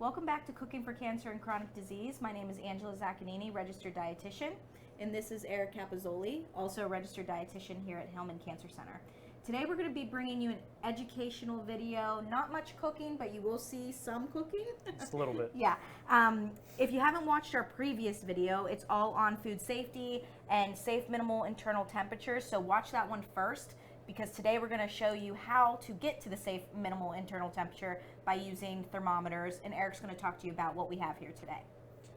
Welcome back to Cooking for Cancer and Chronic Disease. My name is Angela Zaccanini, registered dietitian, and this is Eric Capozzoli, also a registered dietitian here at Hillman Cancer Center. Today we're going to be bringing you an educational video, not much cooking, but you will see some cooking. Just a little bit. Yeah. If you haven't watched our previous video, it's all on food safety and safe minimal internal temperatures, so watch that one first, because today we're going to show you how to get to the safe minimal internal temperature by using thermometers, and Eric's going to talk to you about what we have here today.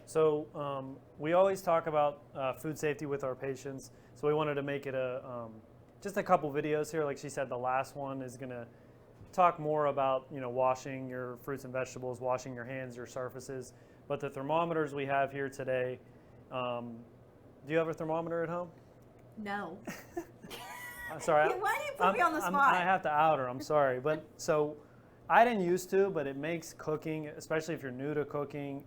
So we always talk about food safety with our patients, so we wanted to make it just a couple videos here. Like she said, the last one is going to talk more about washing your fruits and vegetables, washing your hands, your surfaces. But the thermometers we have here today, do you have a thermometer at home? No. Sorry. Why do you put me on the spot? I have to out her. I'm sorry. But so I didn't used to, but it makes cooking, especially if you're new to cooking,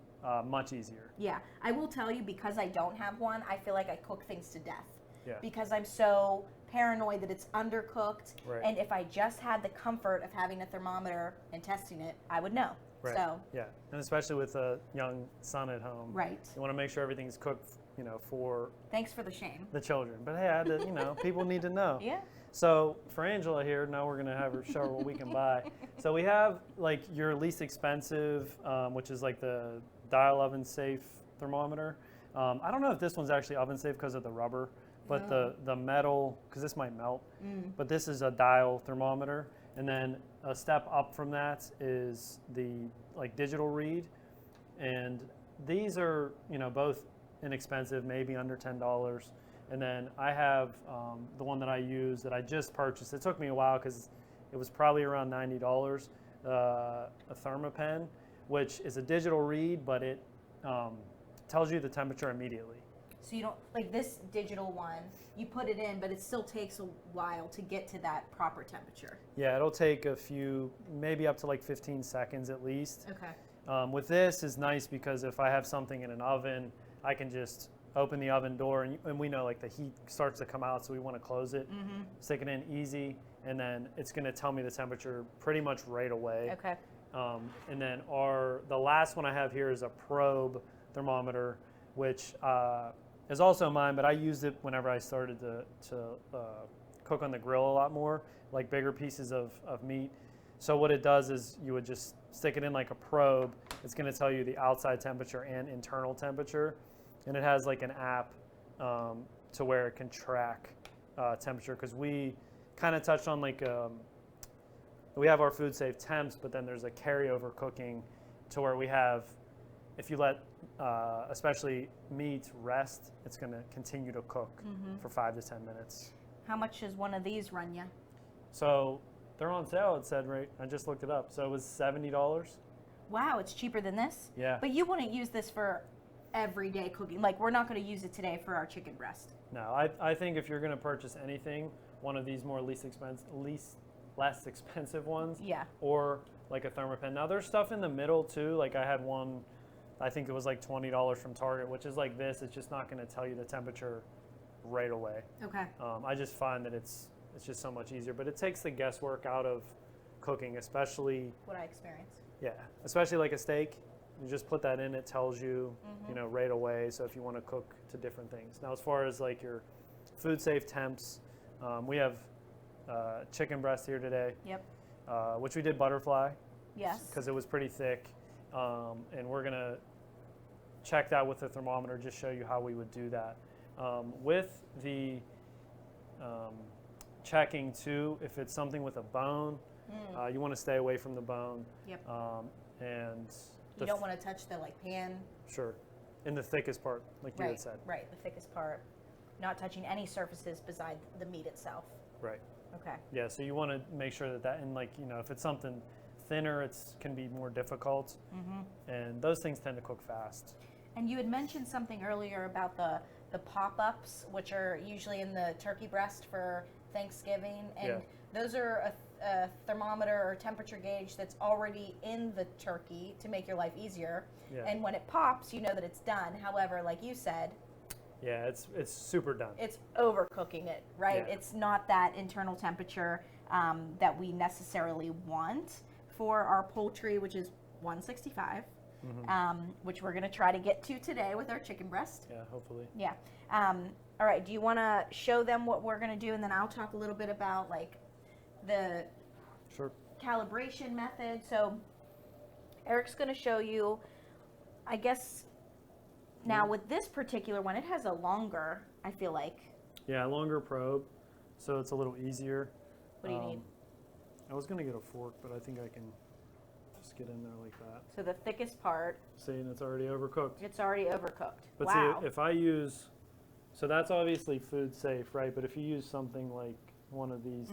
much easier. Yeah. I will tell you, because I don't have one, I feel like I cook things to death. Yeah. Because I'm so paranoid that it's undercooked. Right. And if I just had the comfort of having a thermometer and testing it, I would know. Right. So. Yeah. And especially with a young son at home. Right. You want to make sure everything's cooked, for Thanks for the shame. the children. But hey, I had to, people need to know. Yeah. So for Angela here, now we're going to have her show her what we can buy. So we have like your least expensive, which is like the dial oven safe thermometer. I don't know if this one's actually oven safe because of the rubber, but the metal, because this might melt, but this is a dial thermometer. And then a step up from that is the like digital read. And these are, both inexpensive, maybe under $10. And then I have the one that I use that I just purchased. It took me a while because it was probably around $90, a Thermopen, which is a digital read, but it tells you the temperature immediately. So you don't, like this digital one, you put it in, but it still takes a while to get to that proper temperature. Yeah, it'll take a few, maybe up to like 15 seconds at least. Okay. With this is nice because if I have something in an oven, I can just open the oven door and we know like the heat starts to come out, so we want to close it, stick it in easy, and then it's going to tell me the temperature pretty much right away. Okay. And then the last one I have here is a probe thermometer, which is also mine, but I used it whenever I started to cook on the grill a lot more, like bigger pieces of meat. So what it does is you would just stick it in like a probe. It's going to tell you the outside temperature and internal temperature. And it has like an app to where it can track temperature, because we kind of touched on like we have our food safe temps, but then there's a carryover cooking to where we have, if you let especially meat rest, it's going to continue to cook for 5 to 10 minutes. How much does one of these run you? So they're on sale, it said, right? I just looked it up. So it was $70. Wow, it's cheaper than this? Yeah. But you wouldn't use this for everyday cooking. Like, we're not going to use it today for our chicken breast. No, I think if you're going to purchase anything, one of these more less expensive ones. Yeah. Or like a Thermopen. Now there's stuff in the middle too. Like I had one, I think it was like $20 from Target, which is like this. It's just not going to tell you the temperature right away. Okay. I just find that it's just so much easier, but it takes the guesswork out of cooking, especially. What I experience. Yeah, especially like a steak. You just put that in, it tells you, right away. So if you want to cook to different things. Now, as far as like your food safe temps, we have chicken breast here today. Yep. Which we did butterfly. Yes. Because it was pretty thick, and we're gonna check that with the thermometer. Just show you how we would do that. With the checking too, if it's something with a bone, you want to stay away from the bone. Yep. And you don't want to touch the pan. Sure. In the thickest part, like you had said. Right, the thickest part. Not touching any surfaces beside the meat itself. Right. Okay. Yeah, so you want to make sure that and if it's something thinner, it can be more difficult. And those things tend to cook fast. And you had mentioned something earlier about the pop-ups, which are usually in the turkey breast for Thanksgiving. And those are a thermometer or temperature gauge that's already in the turkey to make your life easier. Yeah. And when it pops, you know that it's done. However, like you said, yeah, it's super done. It's overcooking it, right? Yeah. It's not that internal temperature that we necessarily want for our poultry, which is 165. which we're going to try to get to today with our chicken breast. Yeah, hopefully. Yeah. All right. Do you want to show them what we're going to do, and then I'll talk a little bit about like the Sure. calibration method. So Eric's going to show you, I guess, now with this particular one, it has a longer, I feel like. Yeah, longer probe, so it's a little easier. What do you need? I was going to get a fork, but I think I can just get in there like that. So the thickest part, See, and it's already overcooked. it's already overcooked. But Wow. see, if I use, so that's obviously food safe, right? But if you use something like one of these,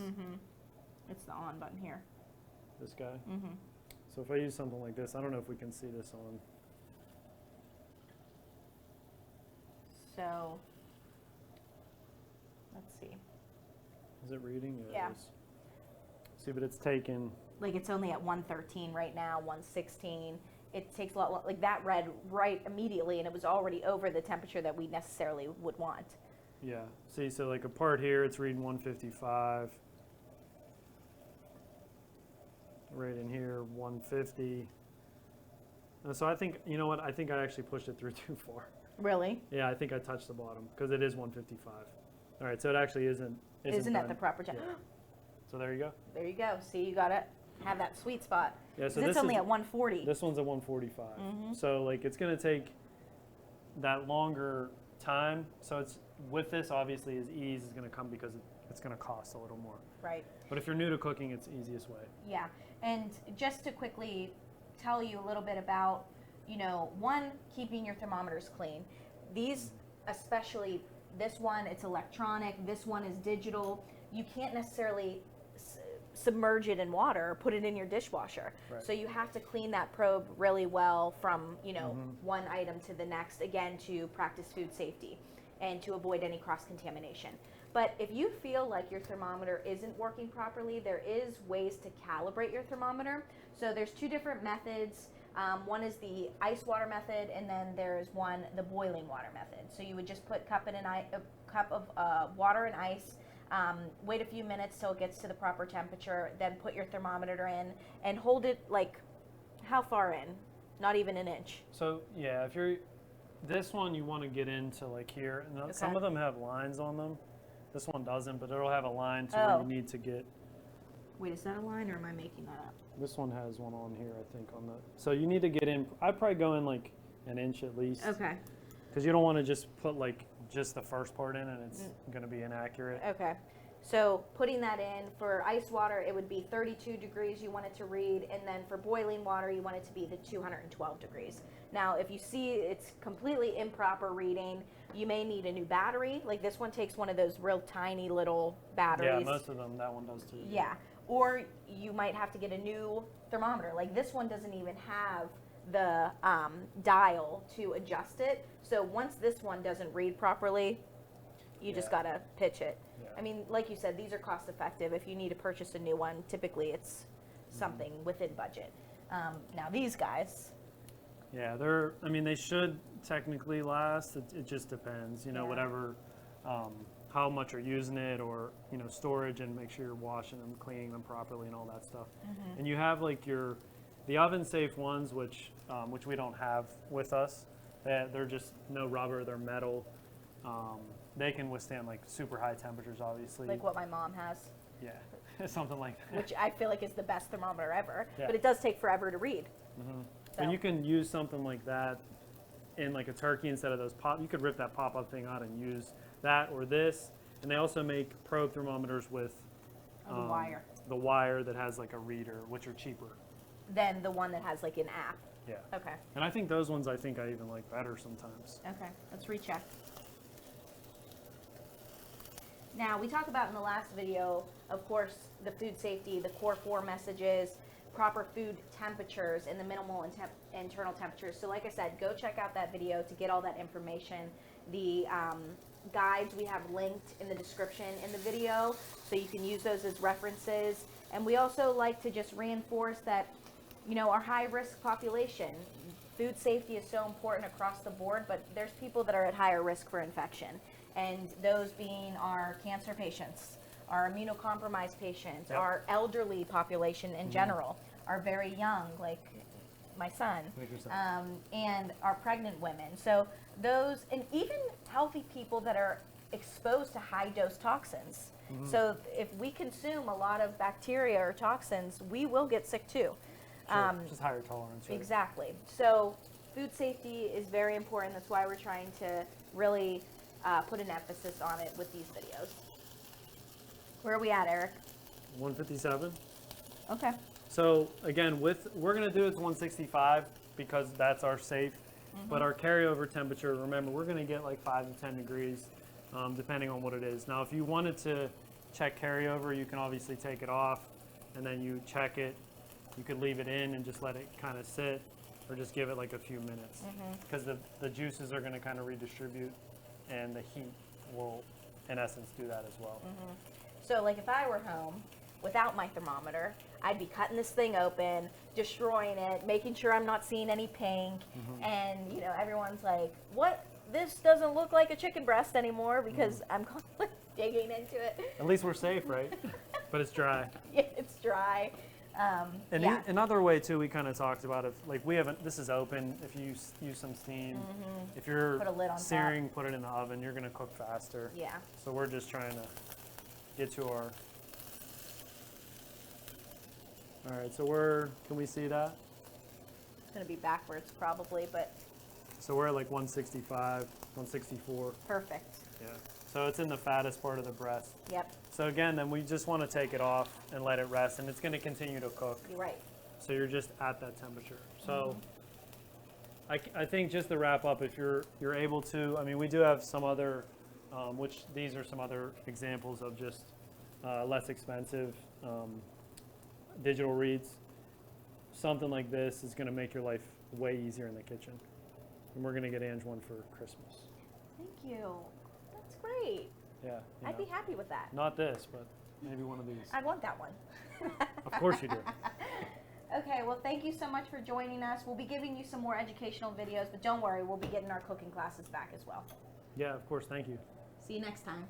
It's the on button here. this guy. So if I use something like this, I don't know if we can see this on. So let's see. Is it reading? Yeah. It is. See, but it's taken. Like it's only at 113 right now, 116. It takes a lot, like that read right immediately, and it was already over the temperature that we necessarily would want. Yeah. See, so like a part here, it's reading 155. Right in here, 150. So I think, you know what? I think I actually pushed it through too far. Really? Yeah, I think I touched the bottom because it is 155. All right, so it actually isn't Isn't at done. the proper temperature? Yeah. So there you go. There you go. See, you got to have that sweet spot. Yeah, so 'Cause it's this only is, at 140. This one's at 145. So like it's going to take that longer time. So it's with this, obviously, his ease is going to come because it's going to cost a little more. Right. But if you're new to cooking, it's the easiest way. Yeah. And just to quickly tell you a little bit about, you know, one, keeping your thermometers clean. These, especially this one, it's electronic. This one is digital. You can't necessarily submerge it in water or put it in your dishwasher. Right. So you have to clean that probe really well from, you know, one item to the next, again, to practice food safety and to avoid any cross-contamination. But if you feel like your thermometer isn't working properly, there is ways to calibrate your thermometer. So there's two different methods. One is the ice water method, and then there's one, the boiling water method. So you would just put a cup of water and ice, wait a few minutes till it gets to the proper temperature, then put your thermometer in and hold it like, how far in? Not even an inch. So yeah, if you're this one, you want to get into like here, and some Okay. of them have lines on them. This one doesn't, but it'll have a line to where you need to get. Wait, is that a line or am I making that up? This one has one on here, I think, on the. So you need to get in. I'd probably go in like an inch at least. Okay. Because you don't want to just put like just the first part in, and it's going to be inaccurate. Okay. So putting that in, for ice water, it would be 32 degrees you want it to read, and then for boiling water, you want it to be the 212 degrees. Now, if you see it's completely improper reading, you may need a new battery. Like this one takes one of those real tiny little batteries. Yeah, most of them, that one does too. Yeah. Or you might have to get a new thermometer. Like this one doesn't even have the dial to adjust it. So once this one doesn't read properly, you just Yeah. gotta pitch it. Yeah. I mean, like you said, these are cost effective. If you need to purchase a new one, typically it's something within budget. Now these guys, Yeah, I mean, they should technically last. It just depends, you know, Yeah. whatever, how much you're using it, or, you know, storage, and make sure you're washing them, cleaning them properly, and all that stuff. And you have like the oven safe ones, which we don't have with us. They're just no rubber, they're metal. They can withstand like super high temperatures, obviously. like what my mom has, Yeah, something like that. which I feel like is the best thermometer ever, Yeah. but it does take forever to read. So- And you can use something like that in like a turkey instead of those pop. You could rip that pop-up thing out and use that or this. And they also make probe thermometers with Oh, the wire. the wire that has like a reader, which are cheaper. Than the one that has like an app. Yeah. Okay. And I think those ones I even like better sometimes. Okay, let's recheck. Now, we talked about in the last video, of course, the food safety, the core 4 messages, proper food temperatures, and the minimal internal temperatures. So like I said, go check out that video to get all that information. The guides we have linked in the description in the video, so you can use those as references. And we also like to just reinforce that, you know, our high-risk population, food safety is so important across the board, but there's people that are at higher risk for infection. And those being our cancer patients, our immunocompromised patients, Yep. our elderly population in general, our very young, like my son, Make your son. and our pregnant women. So those, and even healthy people that are exposed to high dose toxins. So if we consume a lot of bacteria or toxins, we will get sick too. Sure. Just higher tolerance. Right? Exactly. So food safety is very important. That's why we're trying to really put an emphasis on it with these videos. Where are we at, Eric? 157. Okay. So again, we're gonna do it to 165 because that's our safe. But our carryover temperature, remember, we're gonna get like 5 to 10 degrees, depending on what it is. Now, if you wanted to check carryover, you can obviously take it off, and then you check it. You could leave it in and just let it kind of sit, or just give it like a few minutes, because the juices are gonna kind of redistribute, and the heat will, in essence, do that as well. So like if I were home without my thermometer, I'd be cutting this thing open, destroying it, making sure I'm not seeing any pink, and you know, everyone's like, what? This doesn't look like a chicken breast anymore because I'm constantly digging into it. At least we're safe, right? But it's dry. Yeah, it's dry. And yeah. another way too, we kind of talked about, if like we haven't, this is open. If you use some steam, if you're Put a lid on searing, put it in the oven. You're gonna cook faster. Yeah. So we're just trying to get to our. All right. So can we see that? It's gonna be backwards probably, but So we're at like 165, 164. perfect. Yeah. So it's in the fattest part of the breast. Yep, So again, then we just want to take it off and let it rest, and it's going to continue to cook. you're right. So you're just at that temperature. So I think just to wrap up, if you're able to, I mean, we do have some other, which these are some other examples of just less expensive digital reads. Something like this is going to make your life way easier in the kitchen. And we're going to get Ange one for Christmas. Thank you. That's great. Yeah. you I'd know. be happy with that. Not this, but maybe one of these. I'd want that one. Of course you do. Okay, well, thank you so much for joining us. We'll be giving you some more educational videos, but don't worry, we'll be getting our cooking classes back as well. Yeah, of course. Thank you. See you next time.